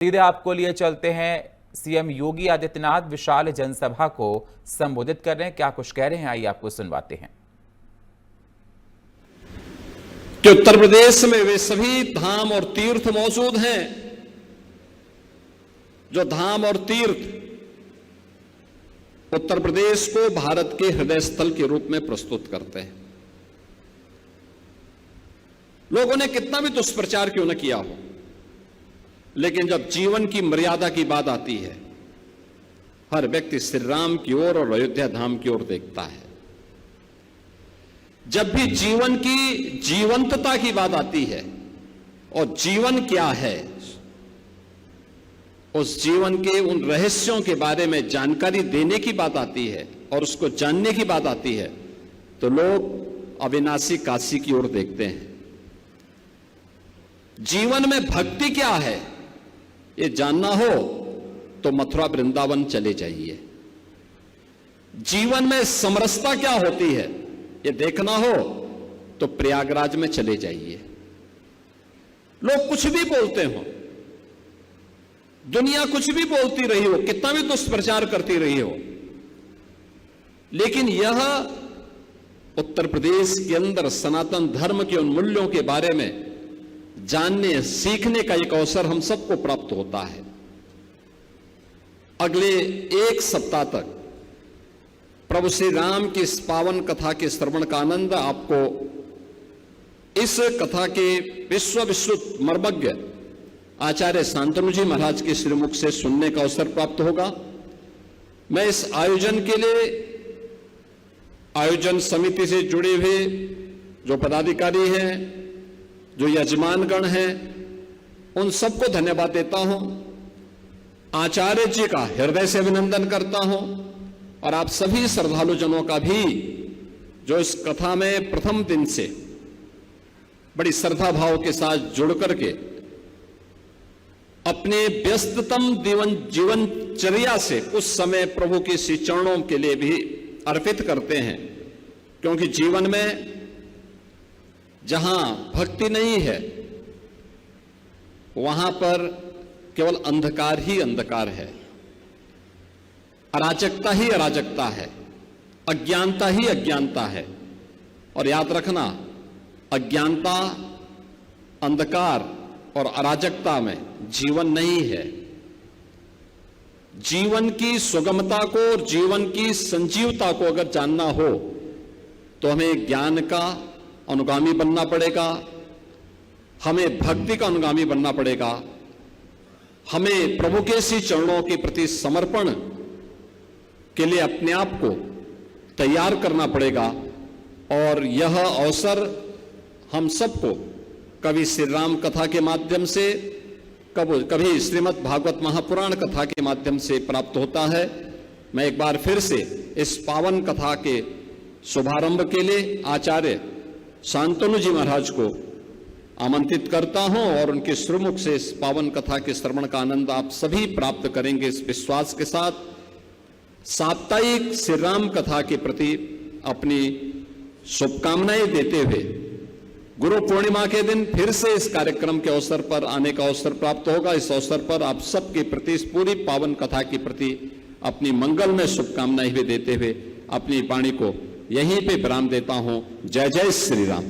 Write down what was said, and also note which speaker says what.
Speaker 1: सीधे आपको लिए चलते हैं। सीएम योगी आदित्यनाथ विशाल जनसभा को संबोधित कर रहे हैं। क्या कुछ कह रहे हैं, आइए आपको सुनवाते हैं।
Speaker 2: कि उत्तर प्रदेश में वे सभी धाम और तीर्थ मौजूद हैं जो धाम और तीर्थ उत्तर प्रदेश को भारत के हृदय स्थल के रूप में प्रस्तुत करते हैं। लोगों ने कितना भी दुष्प्रचार क्यों न किया हो, लेकिन जब जीवन की मर्यादा की बात आती है, हर व्यक्ति श्री राम की ओर और अयोध्या धाम की ओर देखता है। जब भी जीवन की जीवंतता की बात आती है और जीवन क्या है, उस जीवन के उन रहस्यों के बारे में जानकारी देने की बात आती है और उसको जानने की बात आती है, तो लोग अविनाशी काशी की ओर देखते हैं। जीवन में भक्ति क्या है ये जानना हो तो मथुरा वृंदावन चले जाइए। जीवन में समरसता क्या होती है ये देखना हो तो प्रयागराज में चले जाइए। लोग कुछ भी बोलते हो, दुनिया कुछ भी बोलती रही हो, कितना भी दुष्प्रचार करती रही हो, लेकिन यह उत्तर प्रदेश के अंदर सनातन धर्म के उन मूल्यों के बारे में जानने सीखने का एक अवसर हम सबको प्राप्त होता है। अगले एक सप्ताह तक प्रभु श्री राम की इस पावन कथा के श्रवण का आनंद आपको इस कथा के विश्व मर्मज्ञ आचार्य शांतनु जी महाराज के श्रीमुख से सुनने का अवसर प्राप्त होगा। मैं इस आयोजन के लिए आयोजन समिति से जुड़े हुए जो पदाधिकारी हैं, जो यजमानगण हैं, उन सबको धन्यवाद देता हूं। आचार्य जी का हृदय से अभिनंदन करता हूं और आप सभी श्रद्धालुजनों का भी जो इस कथा में प्रथम दिन से बड़ी श्रद्धा भाव के साथ जुड़ करके अपने व्यस्ततम जीवनचर्या से कुछ समय प्रभु के श्री चरणों के लिए भी अर्पित करते हैं, क्योंकि जीवन में जहां भक्ति नहीं है वहां पर केवल अंधकार ही अंधकार है, अराजकता ही अराजकता है, अज्ञानता ही अज्ञानता है। और याद रखना, अज्ञानता, अंधकार और अराजकता में जीवन नहीं है। जीवन की सुगमता को और जीवन की संजीवता को अगर जानना हो तो हमें ज्ञान का अनुगामी बनना पड़ेगा, हमें भक्ति का अनुगामी बनना पड़ेगा, हमें प्रभु के श्री चरणों के प्रति समर्पण के लिए अपने आप को तैयार करना पड़ेगा। और यह अवसर हम सबको कभी श्री राम कथा के माध्यम से, कभी श्रीमद् भागवत महापुराण कथा के माध्यम से प्राप्त होता है। मैं एक बार फिर से इस पावन कथा के शुभारंभ के लिए आचार्य शांतनु जी महाराज को आमंत्रित करता हूं और उनके श्रीमुख से इस पावन कथा के श्रवण का आनंद आप सभी प्राप्त करेंगे इस विश्वास के साथ। साप्ताहिक श्री राम कथा के प्रति अपनी शुभकामनाएं देते हुए गुरु पूर्णिमा के दिन फिर से इस कार्यक्रम के अवसर पर आने का अवसर प्राप्त होगा। इस अवसर पर आप सबके प्रति, इस पूरी पावन कथा के प्रति अपनी मंगलमय शुभकामनाएं भी देते हुए अपनी वाणी को यहीं पे विराम देता हूं। जय जय श्री राम।